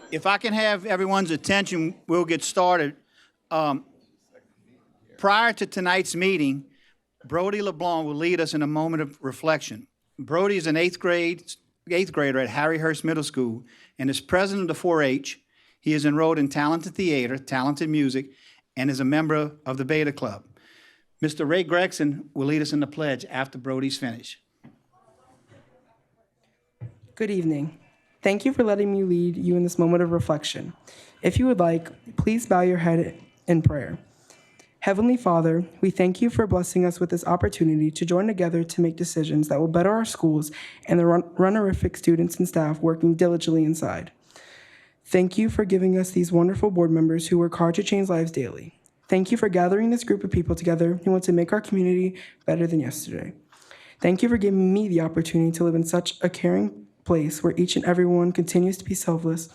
If I can have everyone's attention, we'll get started. Prior to tonight's meeting, Brody LeBlanc will lead us in a moment of reflection. Brody is an eighth grader at Harry Hurst Middle School and is president of the 4-H. He is enrolled in talented theater, talented music, and is a member of the Beta Club. Mr. Ray Gregson will lead us in the pledge after Brody's finished. Good evening. Thank you for letting me lead you in this moment of reflection. If you would like, please bow your head in prayer. Heavenly Father, we thank you for blessing us with this opportunity to join together to make decisions that will better our schools and the runnerific students and staff working diligently inside. Thank you for giving us these wonderful board members who work hard to change lives daily. Thank you for gathering this group of people together who want to make our community better than yesterday. Thank you for giving me the opportunity to live in such a caring place where each and everyone continues to be selfless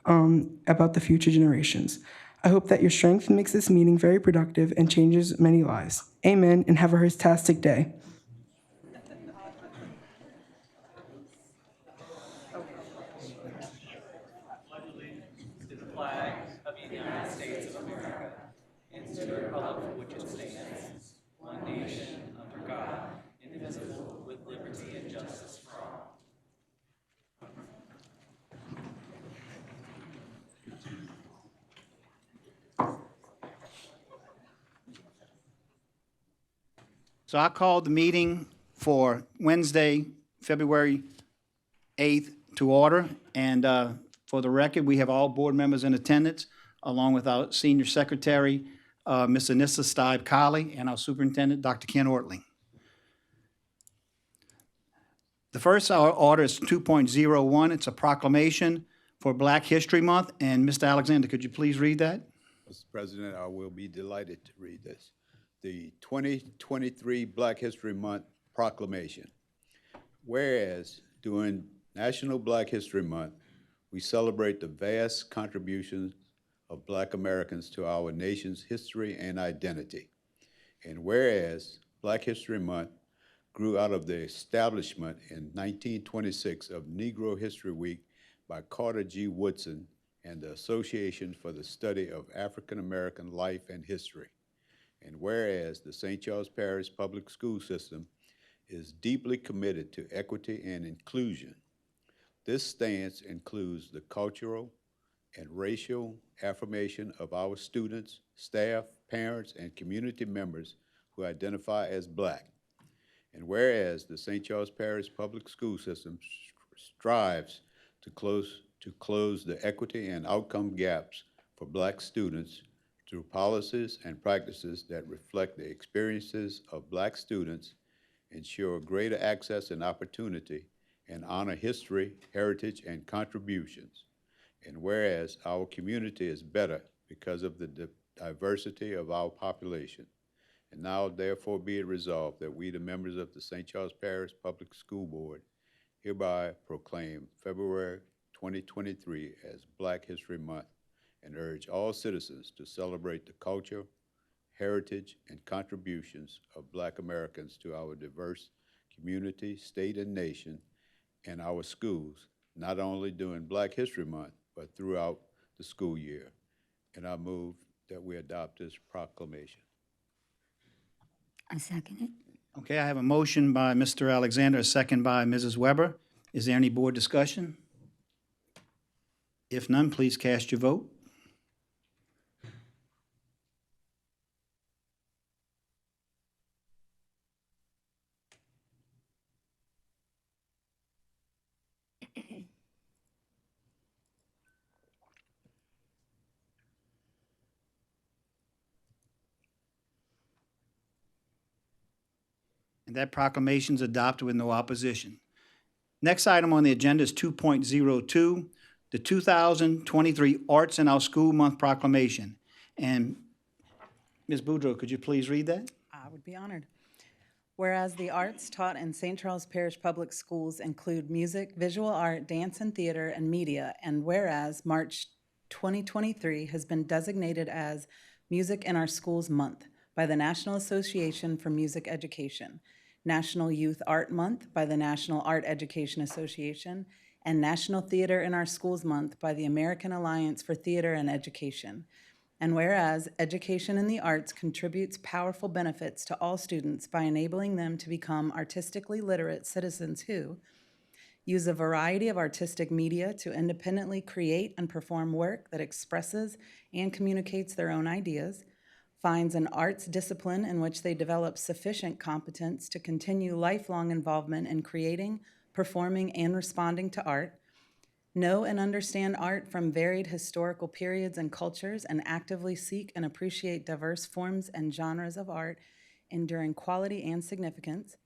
about the future generations. I hope that your strength makes this meeting very productive and changes many lives. Amen, and have a fantastic day. So I called the meeting for Wednesday, February 8th to order. And for the record, we have all board members in attendance, along with our senior secretary, Ms. Anissa Stibe-Colley, and our superintendent, Dr. Ken Ortling. The first order is 2.01. It's a proclamation for Black History Month. And Mr. Alexander, could you please read that? Mr. President, I will be delighted to read this. The 2023 Black History Month Proclamation. Whereas during National Black History Month, we celebrate the vast contributions of Black Americans to our nation's history and identity. And whereas Black History Month grew out of the establishment in 1926 of Negro History Week by Carter G. Woodson and the Association for the Study of African American Life and History. And whereas the St. Charles Parish Public School System is deeply committed to equity and inclusion, this stance includes the cultural and racial affirmation of our students, staff, parents, and community members who identify as Black. And whereas the St. Charles Parish Public School System strives to close the equity and outcome gaps for Black students through policies and practices that reflect the experiences of Black students, ensure greater access and opportunity, and honor history, heritage, and contributions. And whereas our community is better because of the diversity of our population. And now therefore be it resolved that we, the members of the St. Charles Parish Public School Board, hereby proclaim February 2023 as Black History Month, and urge all citizens to celebrate the culture, heritage, and contributions of Black Americans to our diverse community, state, and nation, and our schools, not only during Black History Month, but throughout the school year. And I move that we adopt this proclamation. I second it. Okay, I have a motion by Mr. Alexander, a second by Mrs. Weber. Is there any board discussion? If none, please cast your vote. And that proclamation is adopted with no opposition. Next item on the agenda is 2.02, the 2023 Arts in Our School Month Proclamation. And Ms. Boudreaux, could you please read that? I would be honored. Whereas the arts taught in St. Charles Parish Public Schools include music, visual art, dance and theater, and media, and whereas March 2023 has been designated as Music in Our Schools Month by the National Association for Music Education, National Youth Art Month by the National Art Education Association, and National Theater in Our Schools Month by the American Alliance for Theater and Education. And whereas education in the arts contributes powerful benefits to all students by enabling them to become artistically literate citizens who use a variety of artistic media to independently create and perform work that expresses and communicates their own ideas, finds an arts discipline in which they develop sufficient competence to continue lifelong involvement in creating, performing, and responding to art, know and understand art from varied historical periods and cultures, and actively seek and appreciate diverse forms and genres of art, enduring quality and significance,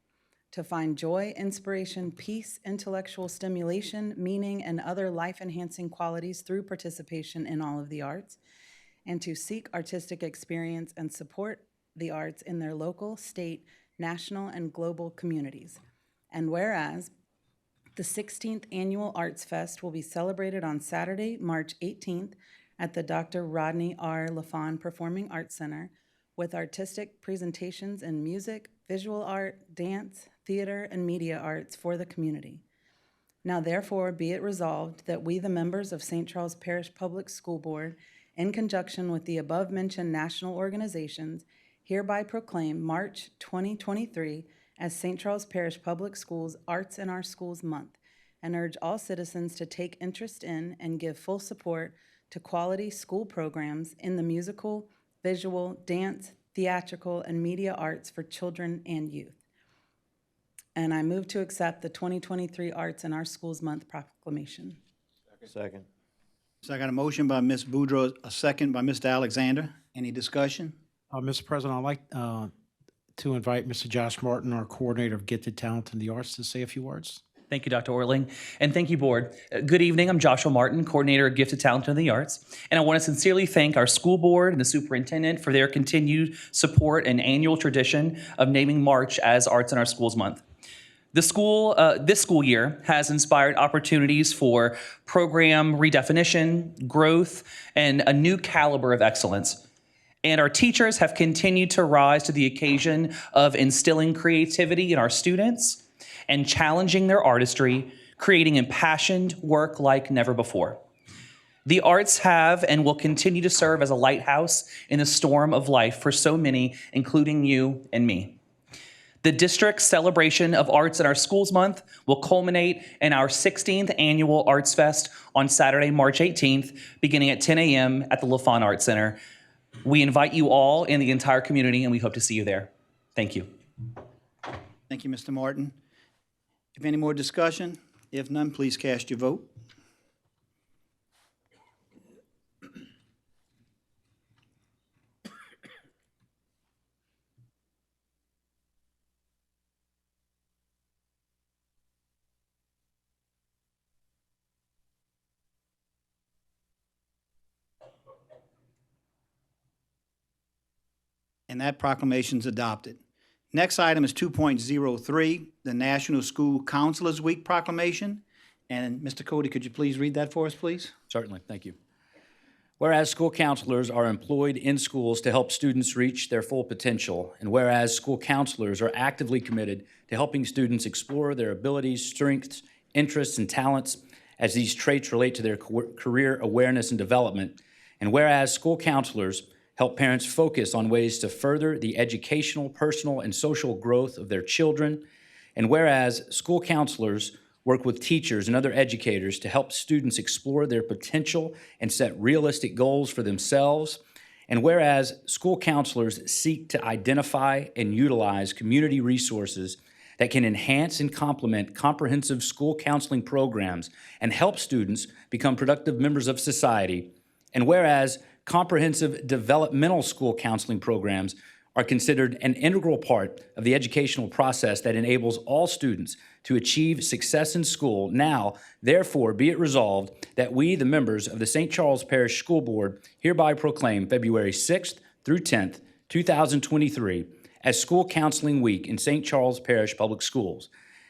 to find joy, inspiration, peace, intellectual stimulation, meaning, and other life-enhancing qualities through participation in all of the arts, and to seek artistic experience and support the arts in their local, state, national, and global communities. And whereas the 16th Annual Arts Fest will be celebrated on Saturday, March 18th at the Dr. Rodney R. LaFawn Performing Arts Center with artistic presentations in music, visual art, dance, theater, and media arts for the community. Now therefore be it resolved that we, the members of St. Charles Parish Public School Board, in conjunction with the above-mentioned national organizations, hereby proclaim March 2023 as St. Charles Parish Public Schools Arts in Our Schools Month, and urge all citizens to take interest in and give full support to quality school programs in the musical, visual, dance, theatrical, and media arts for children and youth. And I move to accept the 2023 Arts in Our Schools Month proclamation. Second. So I got a motion by Ms. Boudreaux, a second by Mr. Alexander. Any discussion? Mr. President, I'd like to invite Mr. Josh Martin, our coordinator of Gifted Talent in the Arts, to say a few words. Thank you, Dr. Orling, and thank you, Board. Good evening. I'm Joshua Martin, Coordinator of Gifted Talent in the Arts, and I want to sincerely thank our school board and the superintendent for their continued support and annual tradition of naming March as Arts in Our Schools Month. This school year has inspired opportunities for program redefinition, growth, and a new caliber of excellence. And our teachers have continued to rise to the occasion of instilling creativity in our students and challenging their artistry, creating impassioned work like never before. The arts have and will continue to serve as a lighthouse in the storm of life for so many, including you and me. The district's celebration of Arts in Our Schools Month will culminate in our 16th Annual Arts Fest on Saturday, March 18th, beginning at 10 a.m. at the LaFawn Arts Center. We invite you all and the entire community, and we hope to see you there. Thank you. Thank you, Mr. Martin. If any more discussion? If none, please cast your vote. And that proclamation is adopted. Next item is 2.03, the National School Counselors Week proclamation. And Mr. Cody, could you please read that for us, please? Certainly, thank you. Whereas school counselors are employed in schools to help students reach their full potential, and whereas school counselors are actively committed to helping students explore their abilities, strengths, interests, and talents as these traits relate to their career awareness and development, and whereas school counselors help parents focus on ways to further the educational, personal, and social growth of their children, and whereas school counselors work with teachers and other educators to help students explore their potential and set realistic goals for themselves, and whereas school counselors seek to identify and utilize community resources that can enhance and complement comprehensive school counseling programs and help students become productive members of society, and whereas comprehensive developmental school counseling programs are considered an integral part of the educational process that enables all students to achieve success in school. Now, therefore, be it resolved that we, the members of the St. Charles Parish School Board, hereby proclaim February 6th through 10th, 2023, as School Counseling Week in St. Charles Parish Public Schools.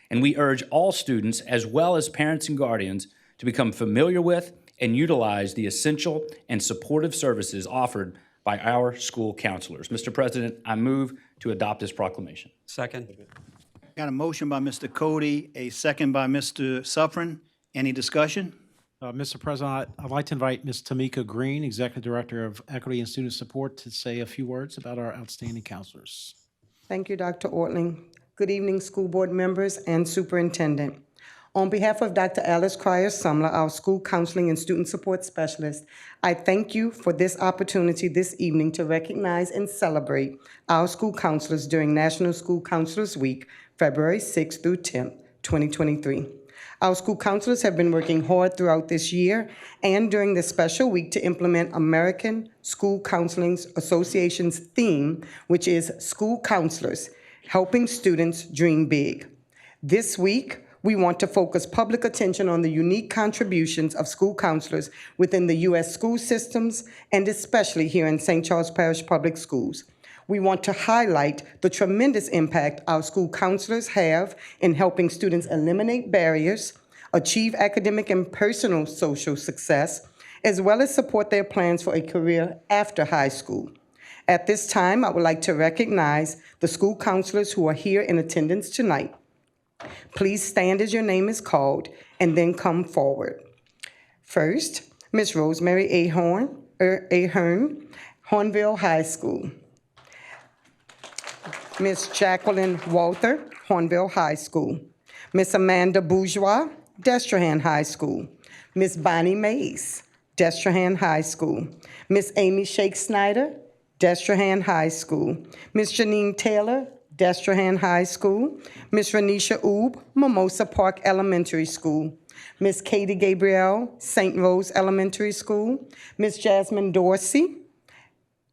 And we urge all students, as well as parents and guardians, to become familiar with and utilize the essential and supportive services offered by our school counselors. Mr. President, I move to adopt this proclamation. Second. Got a motion by Mr. Cody, a second by Mr. Suffren. Any discussion? Mr. President, I'd like to invite Ms. Tamika Green, Executive Director of Equity and Student Support, to say a few words about our outstanding counselors. Thank you, Dr. Ortling. Good evening, school board members and superintendent. On behalf of Dr. Alice Cryer-Sumler, our school counseling and student support specialist, I thank you for this opportunity this evening to recognize and celebrate our school counselors during National School Counselors Week, February 6th through 10th, 2023. Our school counselors have been working hard throughout this year and during this special week to implement American School Counseling Association's theme, which is School Counselors, Helping Students Dream Big. This week, we want to focus public attention on the unique contributions of school counselors within the U.S. school systems and especially here in St. Charles Parish Public Schools. We want to highlight the tremendous impact our school counselors have in helping students eliminate barriers, achieve academic and personal social success, as well as support their plans for a career after high school. At this time, I would like to recognize the school counselors who are here in attendance tonight. Please stand as your name is called and then come forward. First, Ms. Rosemary Ahern, Hornville High School. Ms. Jacqueline Walther, Hornville High School. Ms. Amanda Bourgeois, Destrehan High School. Ms. Bonnie Mays, Destrehan High School. Ms. Amy Shake Snyder, Destrehan High School. Ms. Janine Taylor, Destrehan High School. Ms. Renisha Oob, Mimosa Park Elementary School. Ms. Katie Gabrielle, St. Rose Elementary School. Ms. Jasmine Dorsey,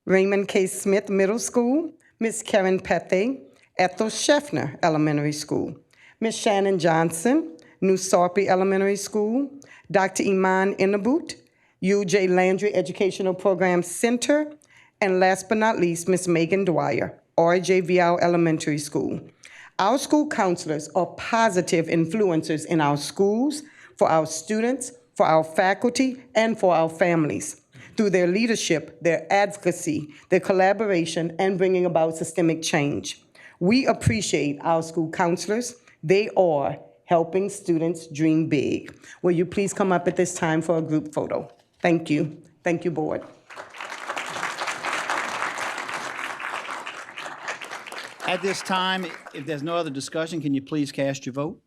Raymond K. Smith Middle School. Ms. Karen Pethe, Ethel Scheffner Elementary School. Ms. Shannon Johnson, New Sarpy Elementary School. Dr. Iman Inaboot, UJ Landry Educational Program Center. And last but not least, Ms. Megan Dwyer, RJ Vial Elementary School. Our school counselors are positive influencers in our schools, for our students, for our faculty, and for our families. Through their leadership, their advocacy, their collaboration, and bringing about systemic change. We appreciate our school counselors. They are helping students dream big. Will you please come up at this time for a group photo? Thank you. Thank you, board. At this time, if there's no other discussion, can you please cast your vote?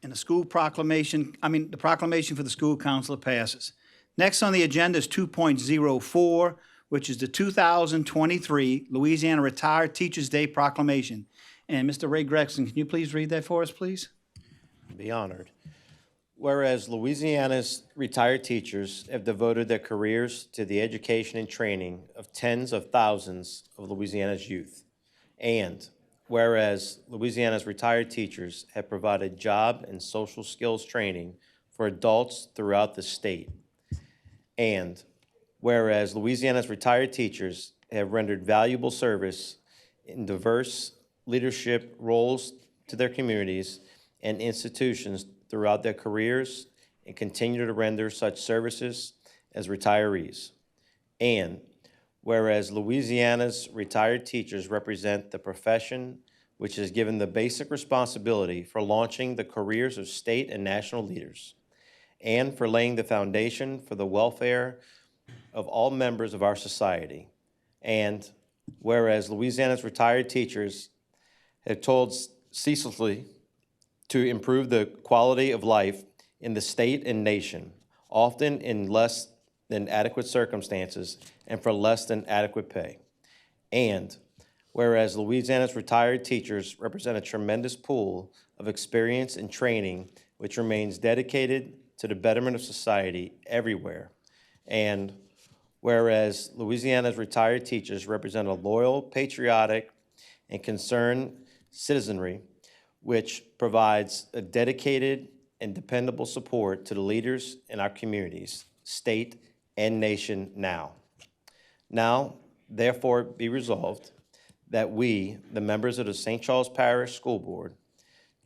And the proclamation for the school counselor passes. Next on the agenda is 2.04, which is the 2023 Louisiana Retired Teachers Day Proclamation. And Mr. Ray Gregson, can you please read that for us, please? Be honored. Whereas Louisiana's retired teachers have devoted their careers to the education and training of tens of thousands of Louisiana's youth, and whereas Louisiana's retired teachers have provided job and social skills training for adults throughout the state, and whereas Louisiana's retired teachers have rendered valuable service in diverse leadership roles to their communities and institutions throughout their careers and continue to render such services as retirees, and whereas Louisiana's retired teachers represent the profession which is given the basic responsibility for launching the careers of state and national leaders, and for laying the foundation for the welfare of all members of our society. And whereas Louisiana's retired teachers have told ceaselessly to improve the quality of life in the state and nation, often in less than adequate circumstances and for less than adequate pay. And whereas Louisiana's retired teachers represent a tremendous pool of experience and training which remains dedicated to the betterment of society everywhere. And whereas Louisiana's retired teachers represent a loyal, patriotic, and concerned citizenry which provides a dedicated and dependable support to the leaders in our communities, state, and nation now. Now, therefore, be resolved that we, the members of the St. Charles Parish School Board,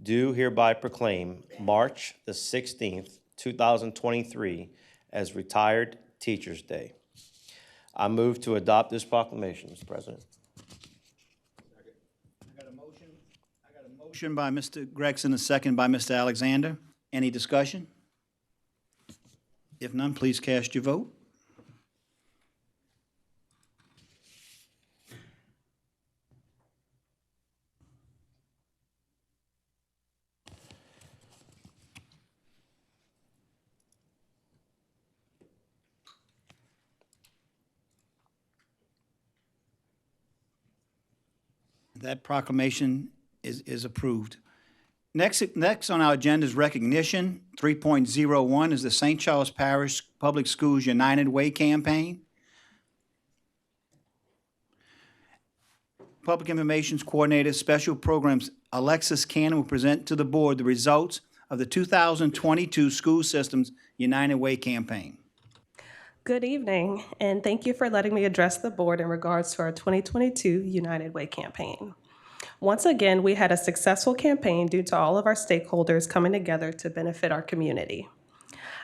do hereby proclaim March the 16th, 2023 as Retired Teachers Day. I move to adopt this proclamation, Mr. President. I got a motion by Mr. Gregson, a second by Mr. Alexander. Any discussion? If none, please cast your vote. That proclamation is approved. Next on our agenda is recognition. 3.01 is the St. Charles Parish Public Schools United Way campaign. Public Information Coordinator, Special Programs Alexis Cannon will present to the board the results of the 2022 School Systems United Way campaign. Good evening, and thank you for letting me address the board in regards to our 2022 United Way campaign. Once again, we had a successful campaign due to all of our stakeholders coming together to benefit our community.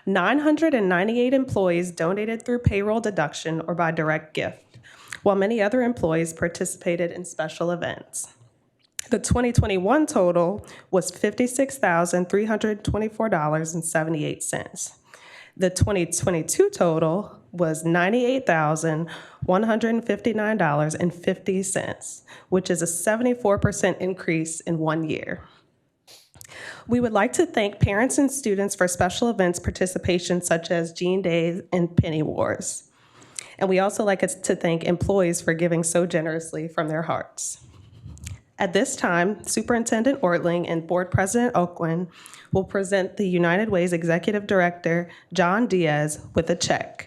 998 employees donated through payroll deduction or by direct gift, while many other employees participated in special events. The 2021 total was $56,324.78. The 2022 total was $98,159.50, which is a 74% increase in 1 year. We would like to thank parents and students for special events participation such as Jean Days and Penny Wars. And we also like to thank employees for giving so generously from their hearts. At this time, Superintendent Ortling and Board President Oakland will present the United Way's Executive Director, John Diaz, with a check.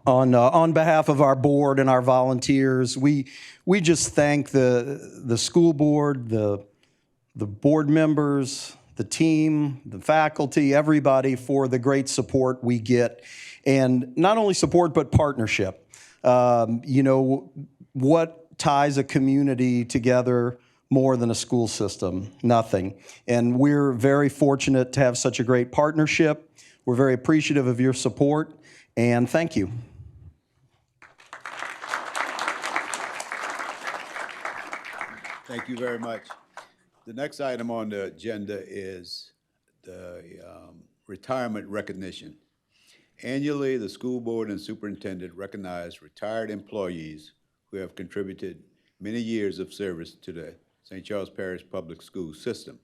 On behalf of our board and our volunteers, we just thank the school board, the board members, the team, the faculty, everybody for the great support we get. And not only support, but partnership. You know, what ties a community together more than a school system? Nothing. And we're very fortunate to have such a great partnership. We're very appreciative of your support, and thank you. Thank you very much. The next item on the agenda is the retirement recognition. Annually, the school board and superintendent recognize retired employees who have contributed many years of service to the St. Charles Parish Public School System.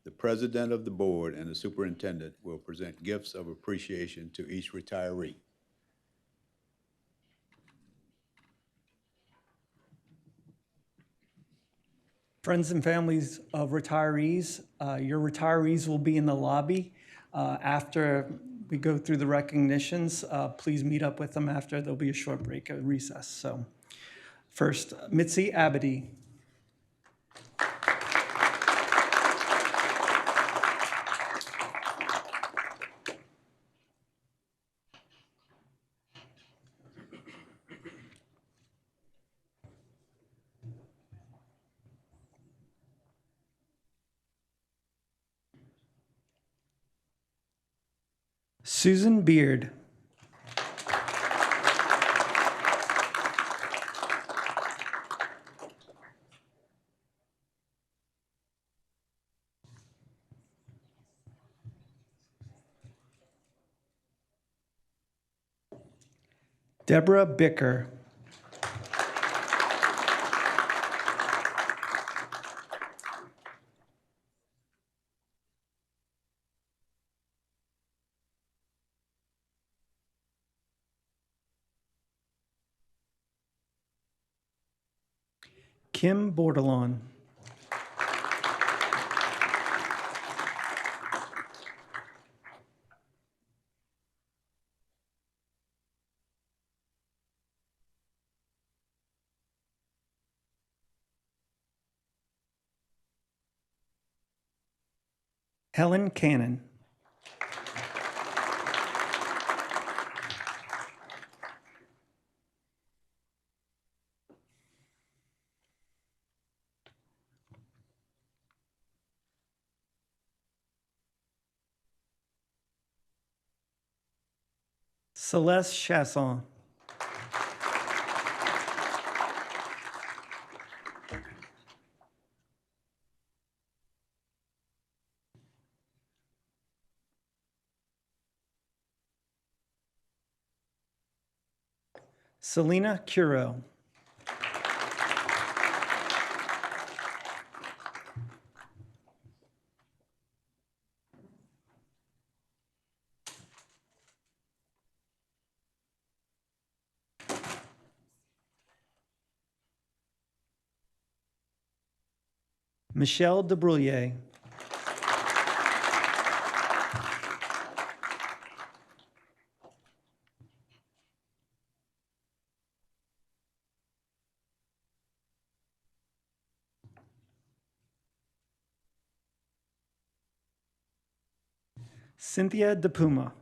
The president of the board and the superintendent will present gifts of appreciation to each retiree. Friends and families of retirees, your retirees will be in the lobby after we go through the recognitions, please meet up with them after. There'll be a short break, a recess. So first, Mitzi Abadi. Susan Beard. Deborah Bicker. Kim Bordelon. Helen Cannon. Celeste Chasson. Selena Curo. Michelle DeBrouillet. Cynthia DePuma.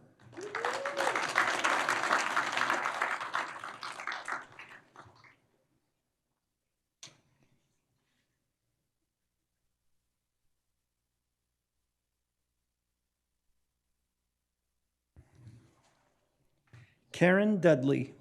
Karen Dudley.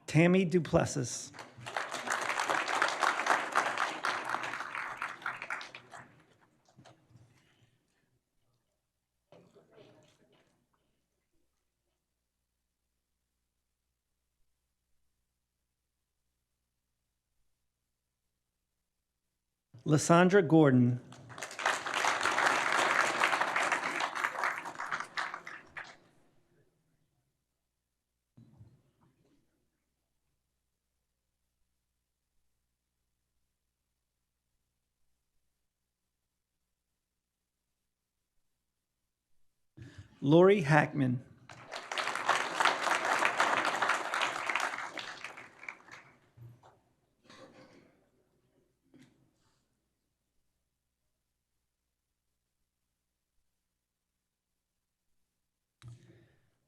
Tammy Duplessis. Lysandra Gordon. Lori Hackman.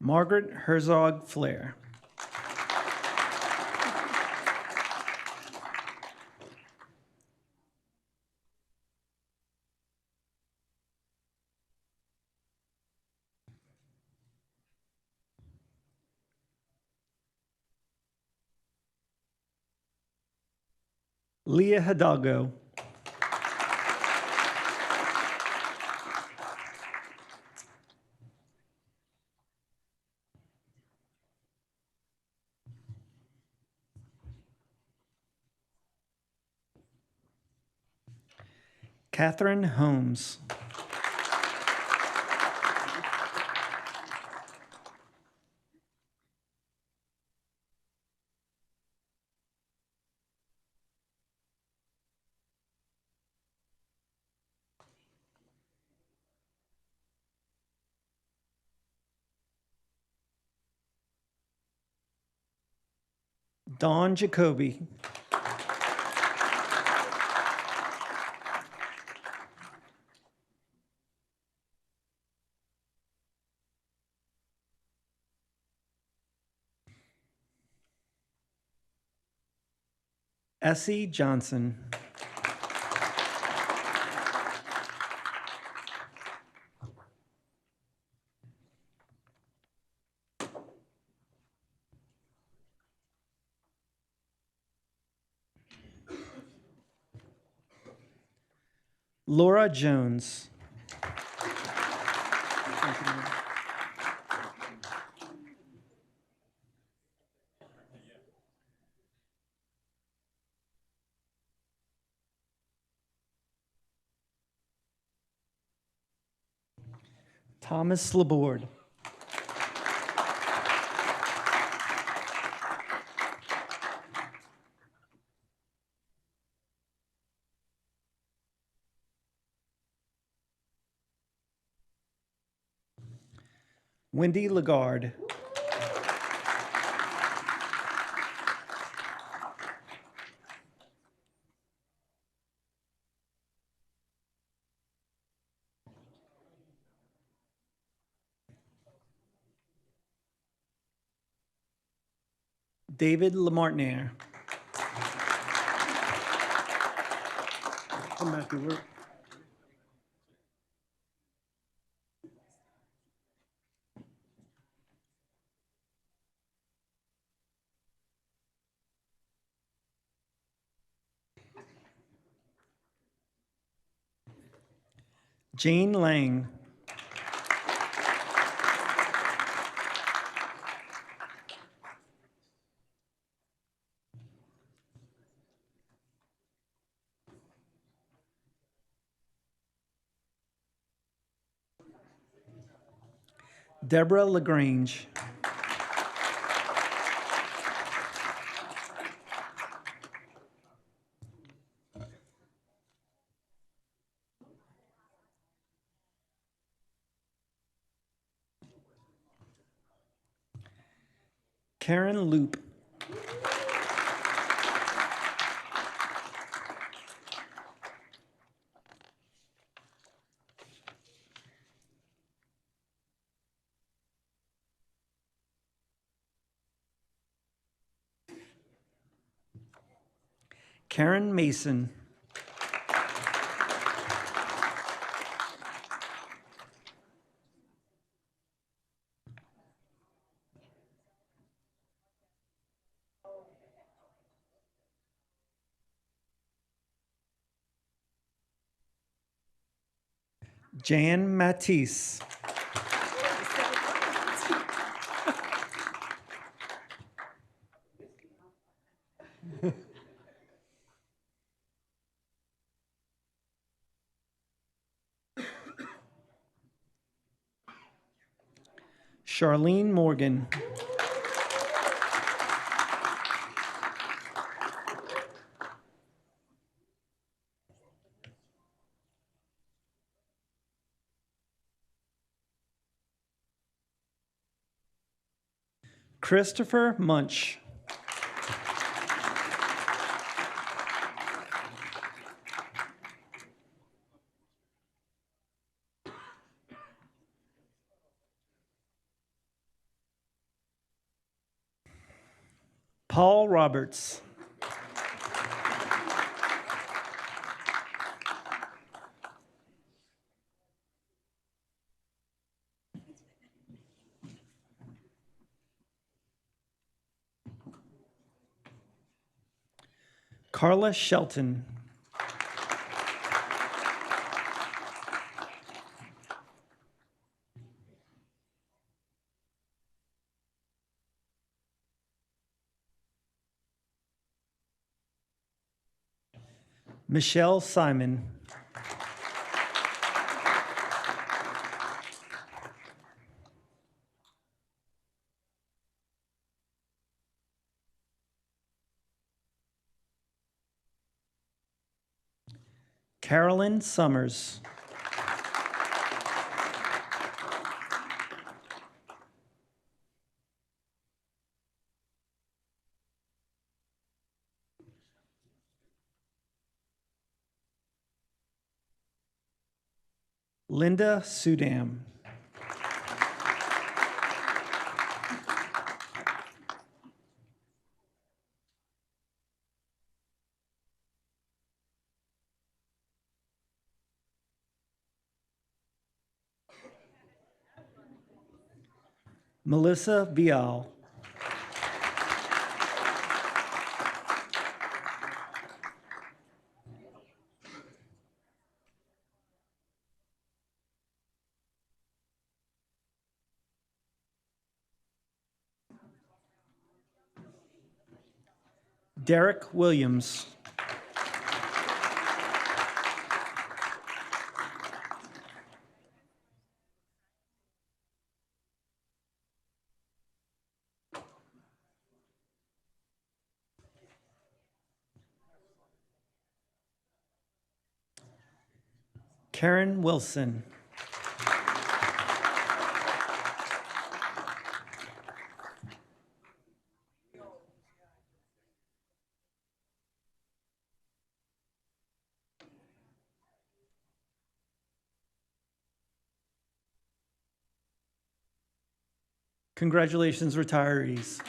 Margaret Herzog Flair. Leah Hidalgo. Catherine Holmes. Dawn Jacoby. Essie Johnson. Laura Jones. Thomas Laborde. Wendy Lagarde. David Lamartiniere. Come back to work. Jane Lang. Deborah LaGrange. Karen Loop. Karen Mason. Jan Matisse. Charlene Morgan. Christopher Munch. Paul Roberts. Carla Shelton. Michelle Simon. Carolyn Summers. Linda Sudam. Melissa Vial. Derek Williams. Karen Wilson. Congratulations, retirees.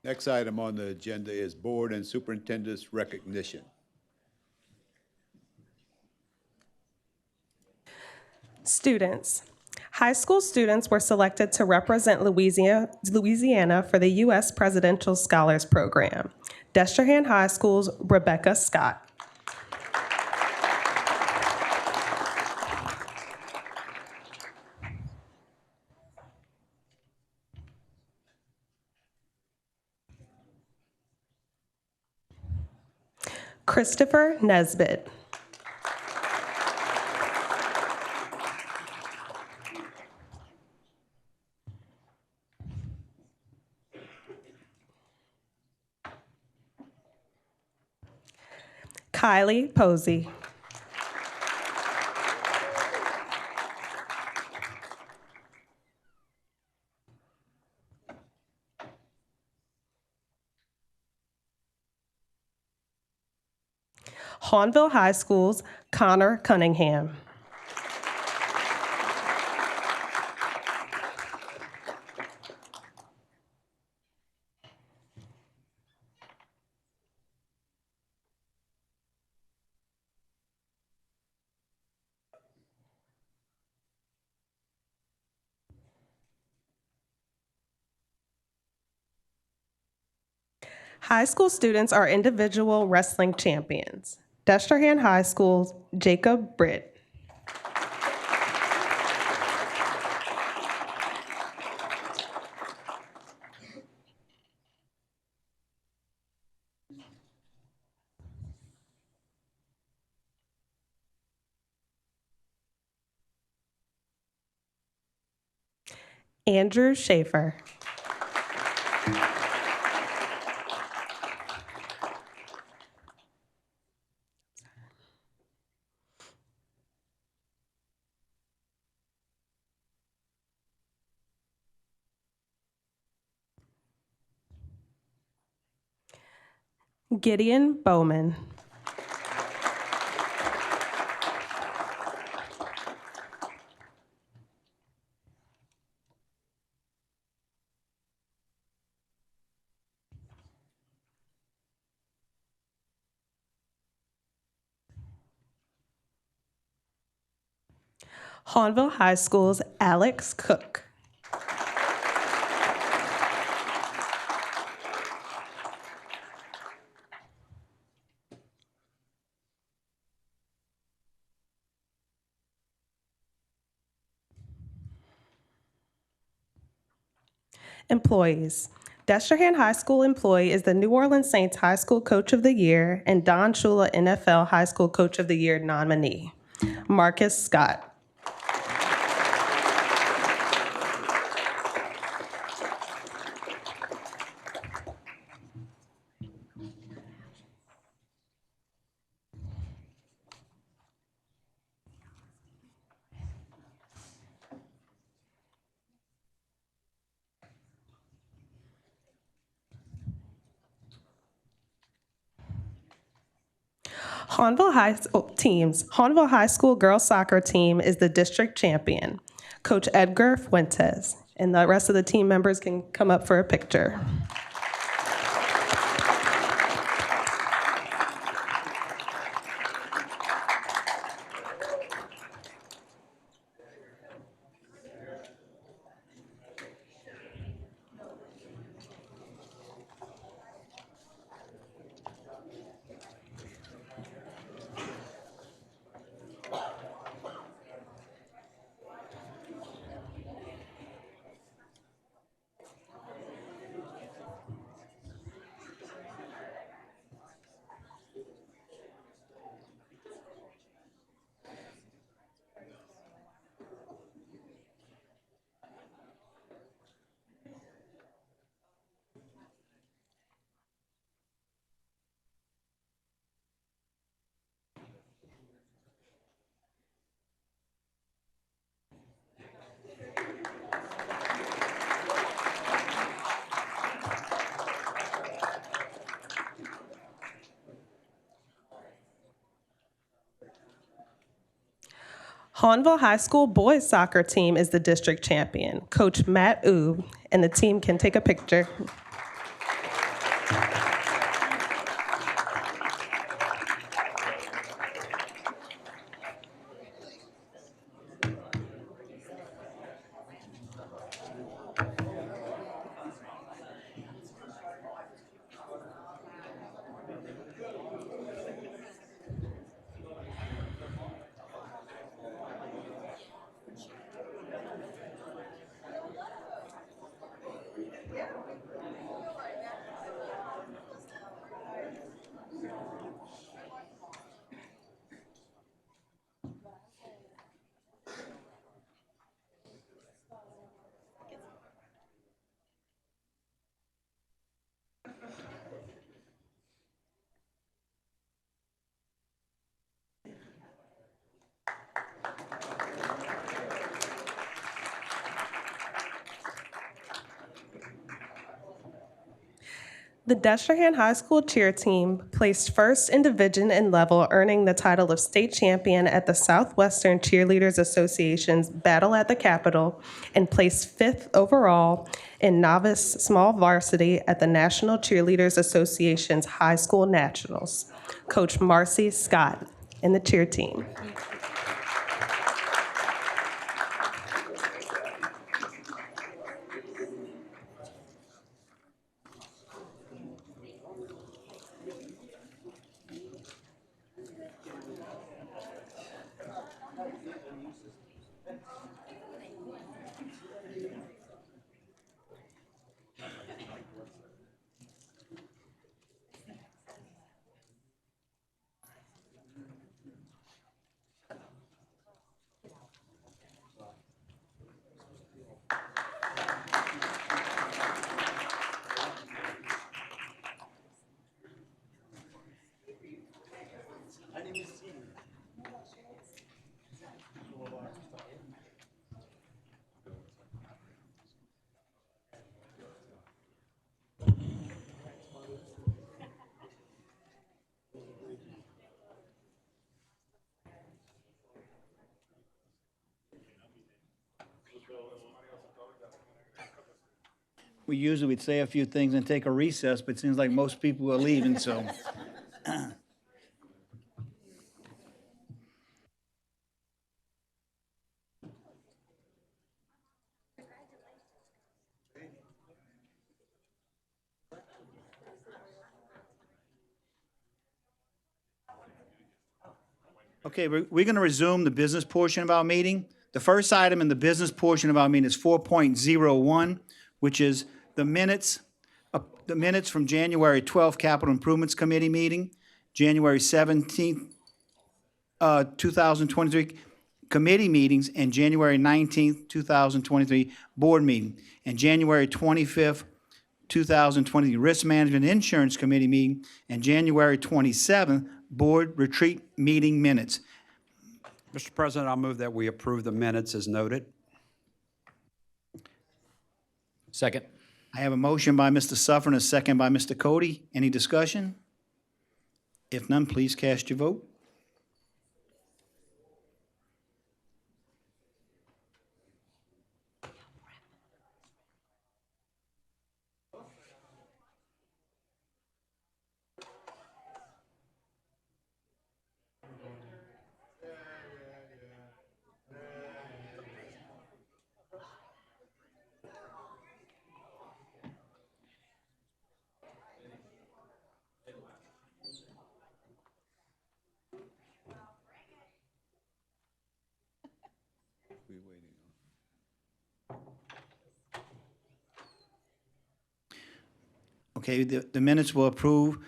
Next item on the agenda is board and superintendent's recognition. Students. High school students were selected to represent Louisiana for the U.S. Presidential Scholars Program. Destrehan High School's Rebecca Scott. Christopher Nesbitt. Kylie Posey. Hawnville High School's Connor Cunningham. High school students are individual wrestling champions. Destrehan High School's Jacob Britt. Andrew Schaefer. Gideon Bowman. Hawnville High School's Alex Cook. Employees. Destrehan High School employee is the New Orleans Saints High School Coach of the Year and Don Shula NFL High School Coach of the Year nominee. Marcus Scott. Hahnville High School girls soccer team is the district champion. Coach Edgar Fuentes. And the rest of the team members can come up for a picture. Hahnville High School boys soccer team is the district champion. Coach Matt Oob, and the team can take a picture. The Destrehan High School cheer team placed first in division and level, earning the title of state champion at the Southwestern Cheerleaders Association's Battle at the Capitol, and placed fifth overall in novice small varsity at the National Cheerleaders Association's High School Nationals. Coach Marcy Scott and the cheer team. We usually would say a few things and take a recess, but it seems like most people are leaving, so. Okay, we're going to resume the business portion of our meeting. The first item in the business portion of our meeting is 4.01, which is the minutes from January 12th Capital Improvements Committee meeting, January 17th, 2023 committee meetings, and January 19th, 2023 board meeting, and January 25th, 2020 Risk Management Insurance Committee meeting, and January 27th board retreat meeting minutes. Mr. President, I'll move that we approve the minutes as noted. Second. I have a motion by Mr. Suffern, a second by Mr. Cody. Any discussion? If none, please cast your vote. Okay, the minutes were approved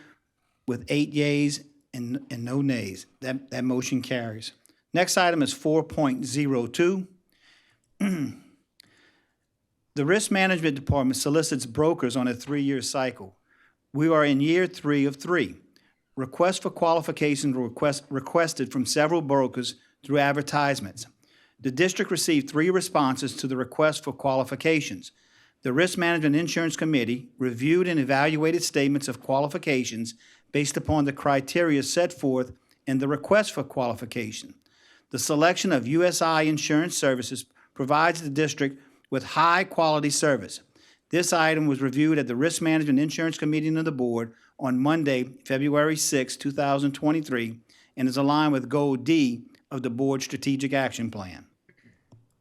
with 8 yeas and no nays. That motion carries. Next item is 4.02. The Risk Management Department solicits brokers on a 3-year cycle. We are in year 3 of 3. Requests for qualifications were requested from several brokers through advertisements. The district received 3 responses to the request for qualifications. The Risk Management Insurance Committee reviewed and evaluated statements of qualifications based upon the criteria set forth in the request for qualification. The selection of USI Insurance Services provides the district with high-quality service. This item was reviewed at the Risk Management Insurance Committee of the Board on Monday, February 6, 2023, and is aligned with Goal D of the Board Strategic Action Plan.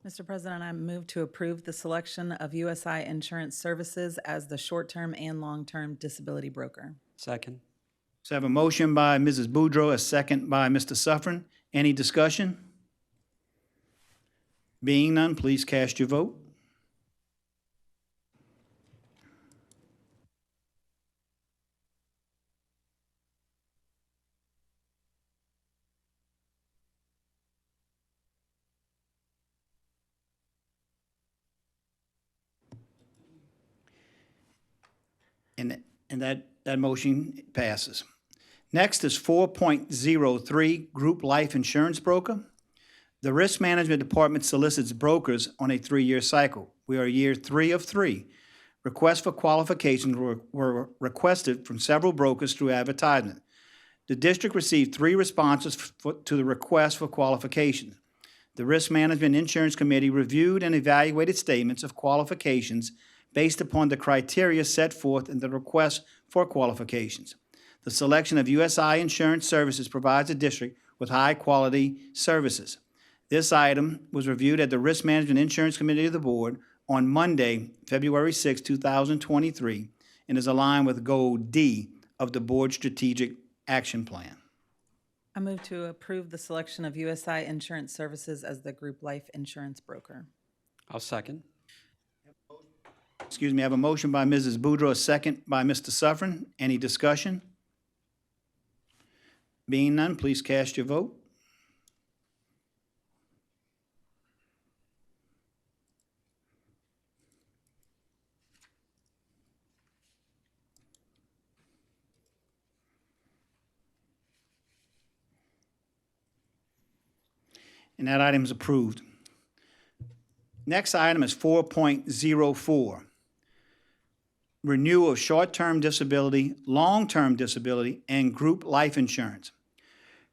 Mr. President, I move to approve the selection of USI Insurance Services as the short-term and long-term disability broker. Second. So I have a motion by Mrs. Boudreau, a second by Mr. Suffren. Any discussion? Being none, please cast your vote. And that motion passes. Next is 4.03, Group Life Insurance Broker. The Risk Management Department solicits brokers on a 3-year cycle. We are year 3 of 3. Requests for qualifications were requested from several brokers through advertisement. The district received 3 responses to the request for qualifications. The Risk Management Insurance Committee reviewed and evaluated statements of qualifications based upon the criteria set forth in the request for qualifications. The selection of USI Insurance Services provides the district with high-quality services. This item was reviewed at the Risk Management Insurance Committee of the Board on Monday, February 6, 2023, and is aligned with Goal D of the Board Strategic Action Plan. I move to approve the selection of USI Insurance Services as the group life insurance broker. I'll second. I have a motion by Mrs. Boudreau, a second by Mr. Suffren. Any discussion? Being none, please cast your vote. And that item is approved. Next item is 4.04. Renewal of short-term disability, long-term disability, and group life insurance.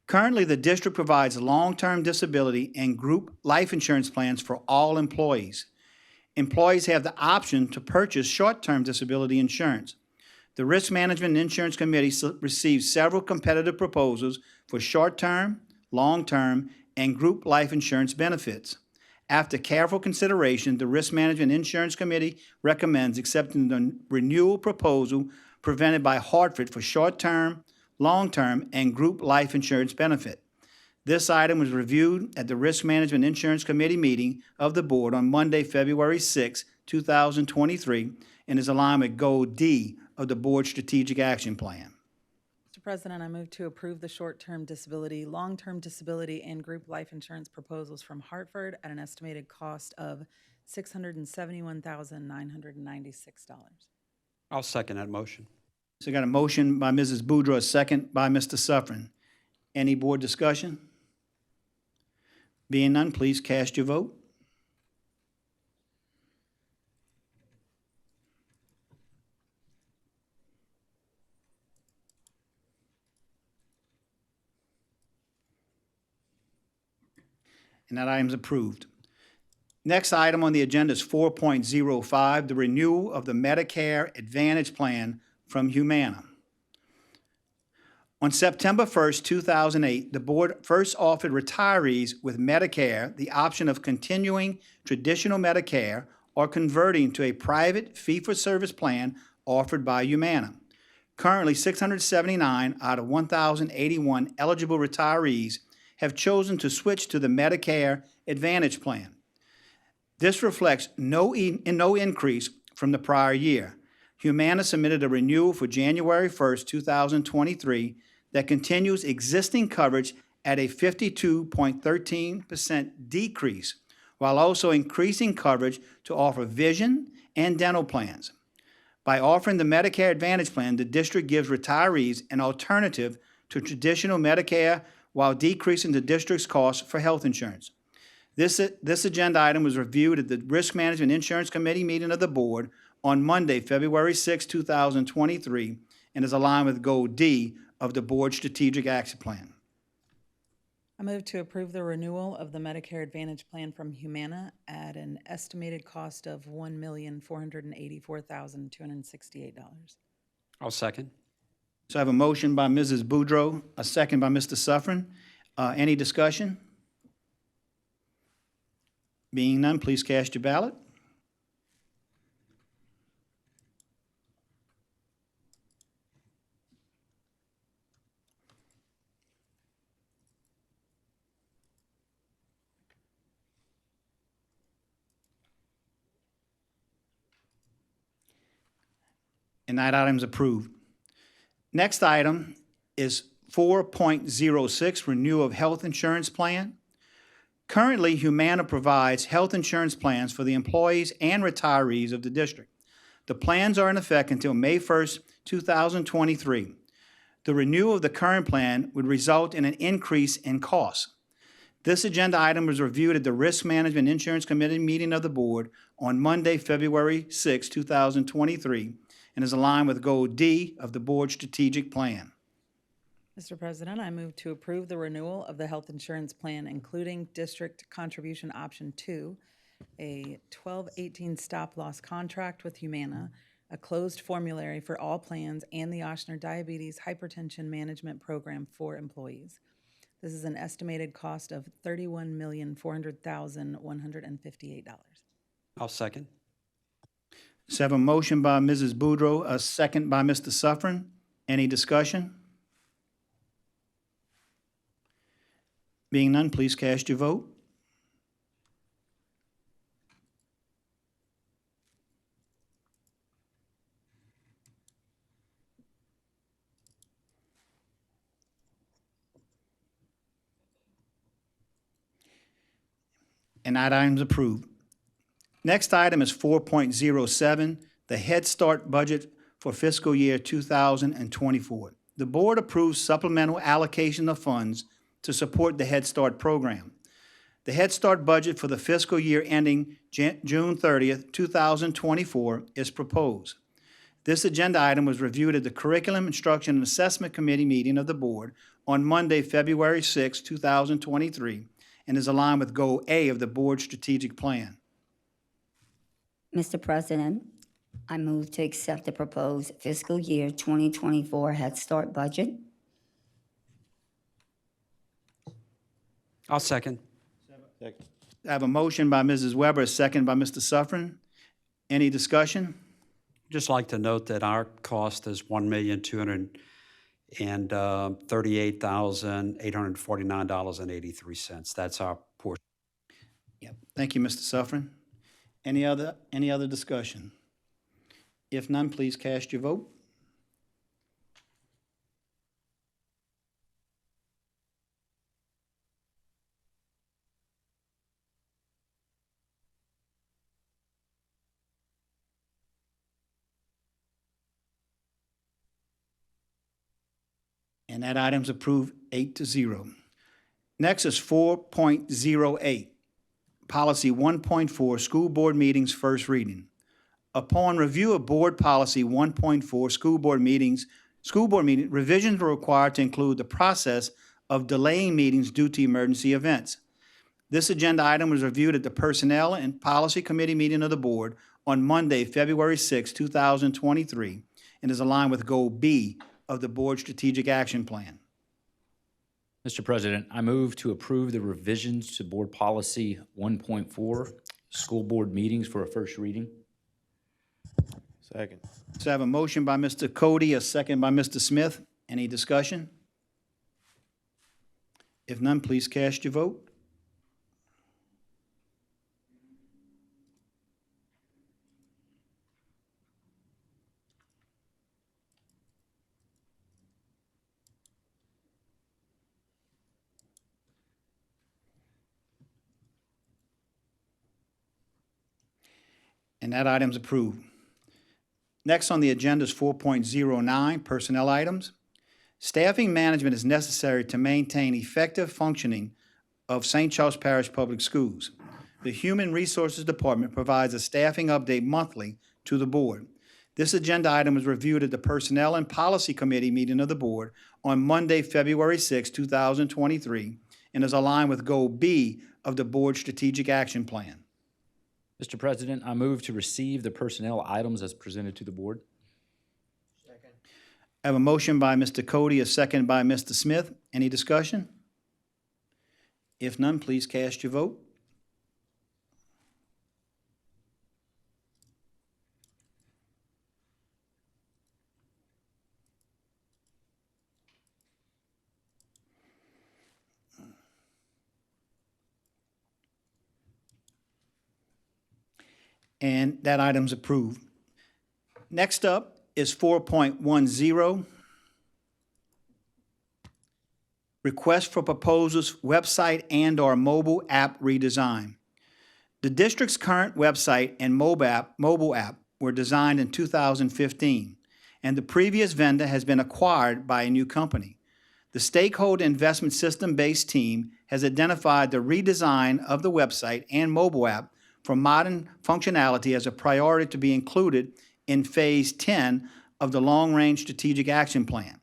Currently, the district provides long-term disability and group life insurance plans for all employees. Employees have the option to purchase short-term disability insurance. The Risk Management Insurance Committee received several competitive proposals for short-term, long-term, and group life insurance benefits. After careful consideration, the Risk Management Insurance Committee recommends accepting the renewal proposal presented by Hartford for short-term, long-term, and group life insurance benefit. This item was reviewed at the Risk Management Insurance Committee meeting of the Board on Monday, February 6, 2023, and is aligned with Goal D of the Board Strategic Action Plan. Mr. President, I move to approve the short-term disability, long-term disability, and group life insurance proposals from Hartford at an estimated cost of $671,996. I'll second that motion. So I got a motion by Mrs. Boudreau, a second by Mr. Suffren. Any board discussion? Being none, please cast your vote. And that item is approved. Next item on the agenda is 4.05, the renewal of the Medicare Advantage Plan from Humana. On September 1st, 2008, the board first offered retirees with Medicare the option of continuing traditional Medicare or converting to a private fee-for-service plan offered by Humana. Currently, 679 out of 1,081 eligible retirees have chosen to switch to the Medicare Advantage Plan. This reflects no increase from the prior year. Humana submitted a renewal for January 1st, 2023 that continues existing coverage at a 52.13% decrease, while also increasing coverage to offer vision and dental plans. By offering the Medicare Advantage Plan, the district gives retirees an alternative to traditional Medicare while decreasing the district's costs for health insurance. This agenda item was reviewed at the Risk Management Insurance Committee meeting of the board on Monday, February 6, 2023, and is aligned with Goal D of the board's strategic action plan. I move to approve the renewal of the Medicare Advantage Plan from Humana at an estimated cost of $1,484,268. I'll second. So I have a motion by Mrs. Boudreau, a second by Mr. Suffren. Any discussion? Being none, please cast your ballot. And that item is approved. Next item is 4.06, renewal of health insurance plan. Currently, Humana provides health insurance plans for the employees and retirees of the district. The plans are in effect until May 1st, 2023. The renewal of the current plan would result in an increase in costs. This agenda item was reviewed at the Risk Management Insurance Committee meeting of the board on Monday, February 6, 2023, and is aligned with Goal D of the board's strategic plan. Mr. President, I move to approve the renewal of the health insurance plan, including District Contribution Option 2, a 1218 stop-loss contract with Humana, a closed formulary for all plans, and the Ochsner Diabetes Hypertension Management Program for employees. This is an estimated cost of $31,400,158. I'll second. So I have a motion by Mrs. Boudreau, a second by Mr. Suffren. Any discussion? Being none, please cast your vote. And that item is approved. Next item is 4.07, the Head Start budget for fiscal year 2024. The board approves supplemental allocation of funds to support the Head Start program. The Head Start budget for the fiscal year ending June 30th, 2024 is proposed. This agenda item was reviewed at the Curriculum, Instruction, and Assessment Committee meeting of the board on Monday, February 6, 2023, and is aligned with Goal A of the board's strategic plan. Mr. President, I move to accept the proposed fiscal year 2024 Head Start budget. I'll second. I have a motion by Mrs. Weber, a second by Mr. Suffren. Any discussion? Just like to note that our cost is $1,238,849.83. That's our portion. Yep. Thank you, Mr. Suffren. Any other discussion? If none, please cast your vote. And that item's approved 8-0. Next is 4.08, Policy 1.4, School Board Meetings, first reading. Upon review of Board Policy 1.4, School Board Meeting, revisions were required to include the process of delaying meetings due to emergency events. This agenda item was reviewed at the Personnel and Policy Committee meeting of the board on Monday, February 6, 2023, and is aligned with Goal B of the Board Strategic Action Plan. Mr. President, I move to approve the revisions to Board Policy 1.4, school board meetings for a first reading. Second. So I have a motion by Mr. Cody, a second by Mr. Smith. Any discussion? If none, please cast your vote. And that item's approved. Next on the agenda is 4.09, personnel items. Staffing management is necessary to maintain effective functioning of St. Charles Parish Public Schools. The Human Resources Department provides a staffing update monthly to the board. This agenda item was reviewed at the Personnel and Policy Committee meeting of the board on Monday, February 6, 2023, and is aligned with Goal B of the Board Strategic Action Plan. Mr. President, I move to receive the personnel items as presented to the board. I have a motion by Mr. Cody, a second by Mr. Smith. Any discussion? If none, please cast your vote. And that item's approved. Next up is 4.10, request for proposals, website and/or mobile app redesign. The district's current website and mobile app were designed in 2015, and the previous vendor has been acquired by a new company. The stakeholder investment system-based team has identified the redesign of the website and mobile app for modern functionality as a priority to be included in Phase 10 of the Long Range Strategic Action Plan.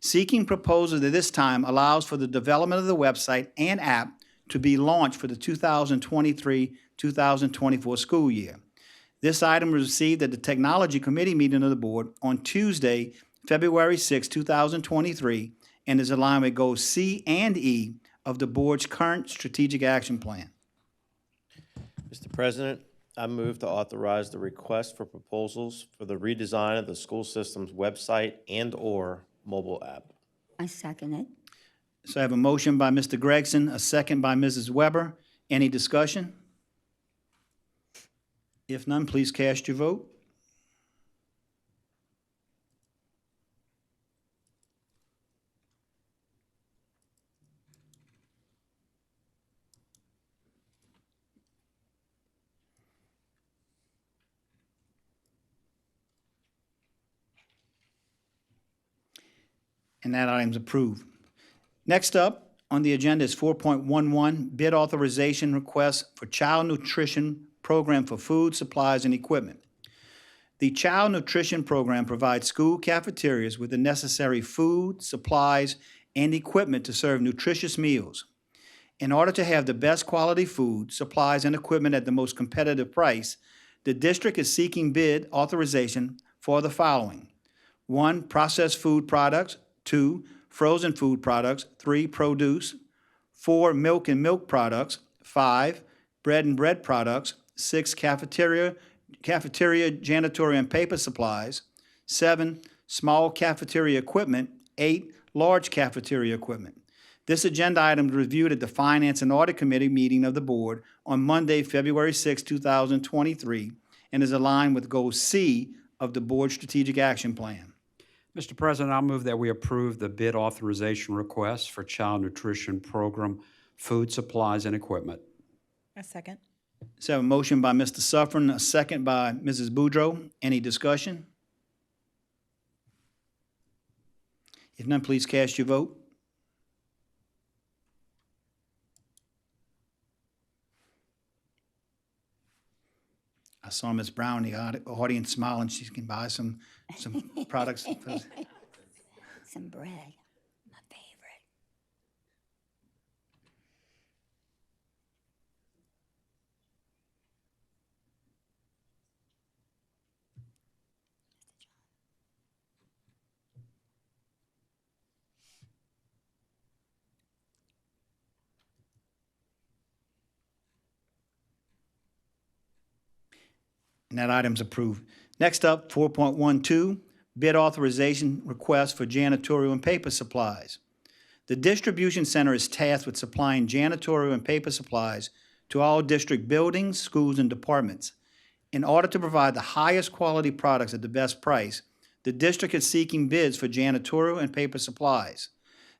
Seeking proposals at this time allows for the development of the website and app to be launched for the 2023-2024 school year. This item was received at the Technology Committee meeting of the board on Tuesday, February 6, 2023, and is aligned with goals C and E of the board's current strategic action plan. Mr. President, I move to authorize the request for proposals for the redesign of the school system's website and/or mobile app. I second it. So I have a motion by Mr. Gregson, a second by Mrs. Weber. Any discussion? If none, please cast your vote. And that item's approved. Next up on the agenda is 4.11, bid authorization request for child nutrition program for food, supplies, and equipment. The child nutrition program provides school cafeterias with the necessary food, supplies, and equipment to serve nutritious meals. In order to have the best quality food, supplies, and equipment at the most competitive price, the district is seeking bid authorization for the following: 1, processed food products; 2, frozen food products; 3, produce; 4, milk and milk products; 5, bread and bread products; 6, cafeteria, janitorial and paper supplies; 7, small cafeteria equipment; 8, large cafeteria equipment. This agenda item was reviewed at the Finance and Audit Committee meeting of the board on Monday, February 6, 2023, and is aligned with Goal C of the Board Strategic Action Plan. Mr. President, I'll move that we approve the bid authorization request for Child Nutrition Program, food supplies, and equipment. A second. So a motion by Mr. Suffren, a second by Mrs. Boudreau. Any discussion? If none, please cast your vote. I saw Ms. Brown in the audience smiling. She can buy some products. Some bread, my favorite. And that item's approved. Next up, 4.12, bid authorization request for janitorial and paper supplies. The distribution center is tasked with supplying janitorial and paper supplies to all district buildings, schools, and departments. In order to provide the highest quality products at the best price, the district is seeking bids for janitorial and paper supplies.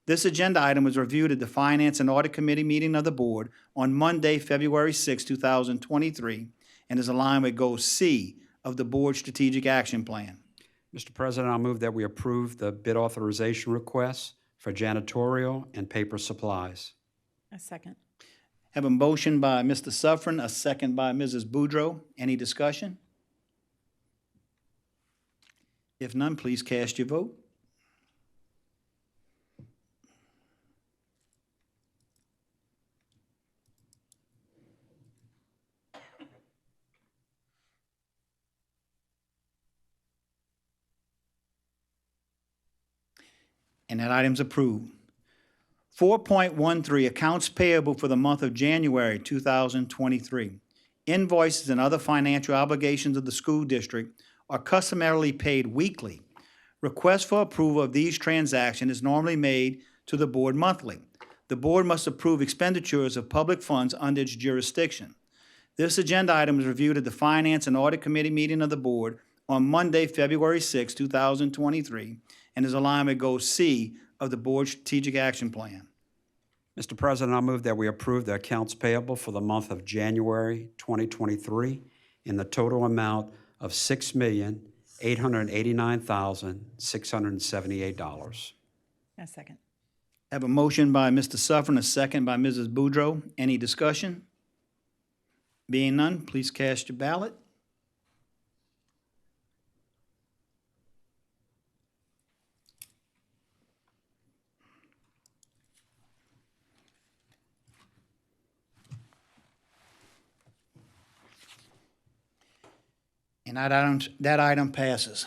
This agenda item was reviewed at the Finance and Audit Committee meeting of the board on Monday, February 6, 2023, and is aligned with Goal C of the board's strategic action plan. Mr. President, I'll move that we approve the bid authorization requests for janitorial and paper supplies. A second. Have a motion by Mr. Suffren, a second by Mrs. Boudreau. Any discussion? If none, please cast your vote. And that item's approved. 4.13, accounts payable for the month of January 2023. Invoices and other financial obligations of the school district are customarily paid weekly. Request for approval of these transactions is normally made to the board monthly. The board must approve expenditures of public funds under its jurisdiction. This agenda item was reviewed at the Finance and Audit Committee meeting of the board on Monday, February 6, 2023, and is aligned with Goal C of the board's strategic action plan. Mr. President, I'll move that we approve the accounts payable for the month of January 2023 in the total amount of $6,889,678. A second. Have a motion by Mr. Suffren, a second by Mrs. Boudreau. Any discussion? Being none, please cast your ballot. And that item passes.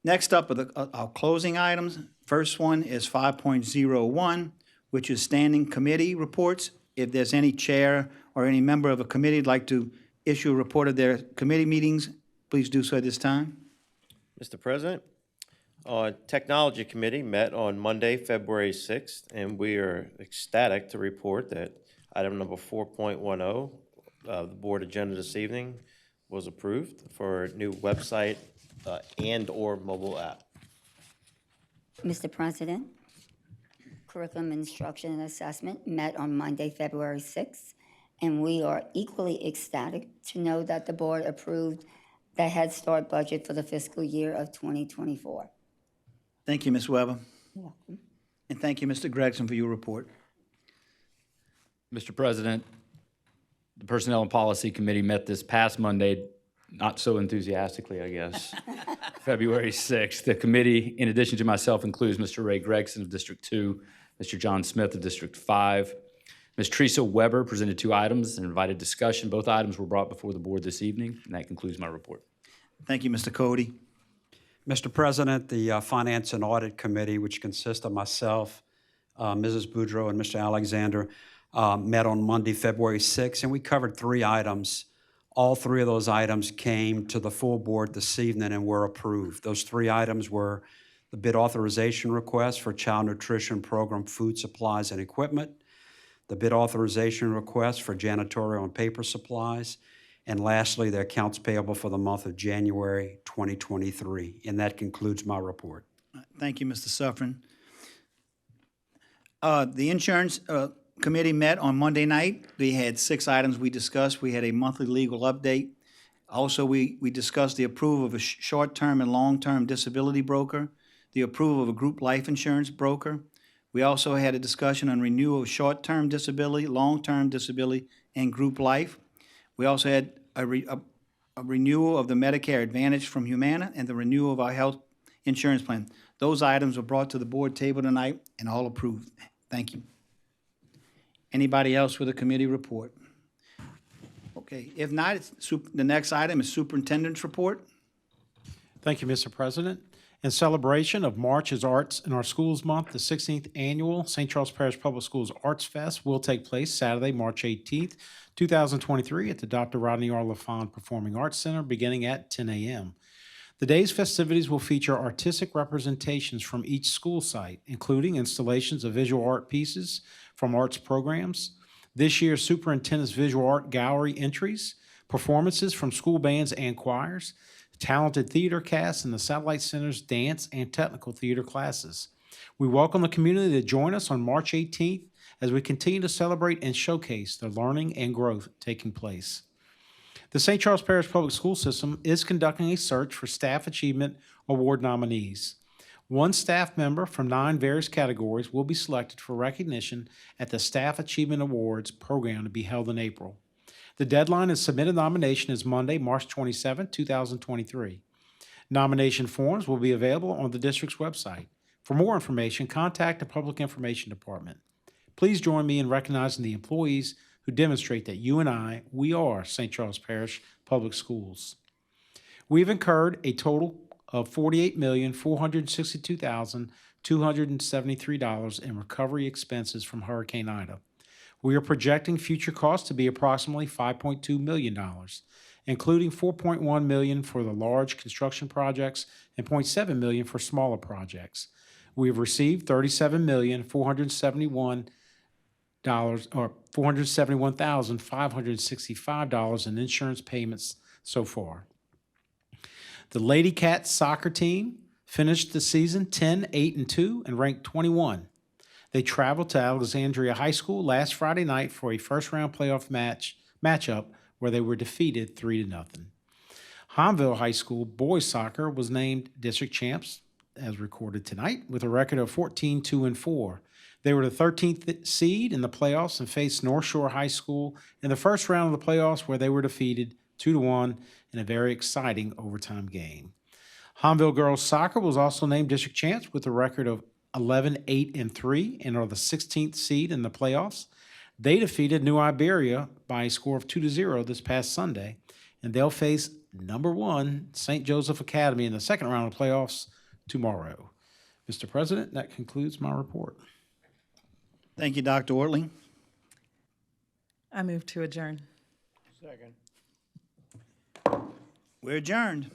Next up are our closing items. First one is 5.01, which is standing committee reports. If there's any chair or any member of a committee who'd like to issue a report of their committee meetings, please do so at this time. Mr. President, our Technology Committee met on Monday, February 6th, and we are ecstatic to report that item number 4.10, the board agenda this evening, was approved for a new website and/or mobile app. Mr. President, Curriculum Instruction and Assessment met on Monday, February 6th, and we are equally ecstatic to know that the board approved the Head Start budget for the fiscal year of 2024. Thank you, Ms. Weber. You're welcome. And thank you, Mr. Gregson, for your report. Mr. President, the Personnel and Policy Committee met this past Monday, not so enthusiastically, I guess, February 6th. The committee, in addition to myself, includes Mr. Ray Gregson of District 2, Mr. John Smith of District 5. Ms. Teresa Weber presented 2 items and invited discussion. Both items were brought before the board this evening, and that concludes my report. Thank you, Mr. Cody. Mr. President, the Finance and Audit Committee, which consists of myself, Mrs. Boudreau, and Mr. Alexander, met on Monday, February 6th, and we covered 3 items. All 3 of those items came to the full board this evening and were approved. Those 3 items were the bid authorization request for Child Nutrition Program food supplies and equipment, the bid authorization request for janitorial and paper supplies, and lastly, the accounts payable for the month of January 2023. And that concludes my report. Thank you, Mr. Suffren. The Insurance Committee met on Monday night. We had 6 items we discussed. We had a monthly legal update. Also, we discussed the approval of a short-term and long-term disability broker, the approval of a group life insurance broker. We also had a discussion on renewal of short-term disability, long-term disability, and group life. We also had a renewal of the Medicare Advantage from Humana and the renewal of our health insurance plan. Those items were brought to the board table tonight and all approved. Thank you. Anybody else with a committee report? Okay, if not, the next item is Superintendent's report. Thank you, Mr. President. In celebration of March as Arts in Our Schools Month, the 16th Annual St. Charles Parish Public Schools Arts Fest will take place Saturday, March 18th, 2023 at the Dr. Rodney R. LaFond Performing Arts Center beginning at 10 a.m. The day's festivities will feature artistic representations from each school site, including installations of visual art pieces from arts programs, this year's superintendent's visual art gallery entries, performances from school bands and choirs, talented theater casts, and the Satellite Center's dance and technical theater classes. We welcome the community to join us on March 18th as we continue to celebrate and showcase the learning and growth taking place. The St. Charles Parish Public School System is conducting a search for Staff Achievement Award nominees. One staff member from 9 various categories will be selected for recognition at the Staff Achievement Awards program to be held in April. The deadline to submit a nomination is Monday, March 27, 2023. Nomination forms will be available on the district's website. For more information, contact the Public Information Department. Please join me in recognizing the employees who demonstrate that we are St. Charles Parish Public Schools. We've incurred a total of $48,462,273 in recovery expenses from Hurricane Ida. We are projecting future costs to be approximately $5.2 million, including $4.1 million for the large construction projects and $0.7 million for smaller projects. We have received $471,565 in insurance payments so far. The Lady Cats soccer team finished the season 10-8-2 and ranked 21. They traveled to Alexandria High School last Friday night for a first-round playoff matchup where they were defeated 3-0. Hahnville High School boys soccer was named district champs, as recorded tonight, with a record of 14-2-4. They were the 13th seed in the playoffs and faced North Shore High School in the first round of the playoffs where they were defeated 2-1 in a very exciting overtime game. Hahnville girls soccer was also named district champs with a record of 11-8-3 and are the 16th seed in the playoffs. They defeated New Iberia by a score of 2-0 this past Sunday, and they'll face number 1 St. Joseph Academy in the second round of playoffs tomorrow. Mr. President, that concludes my report. Thank you, Dr. Ortling. I move to adjourn. We're adjourned.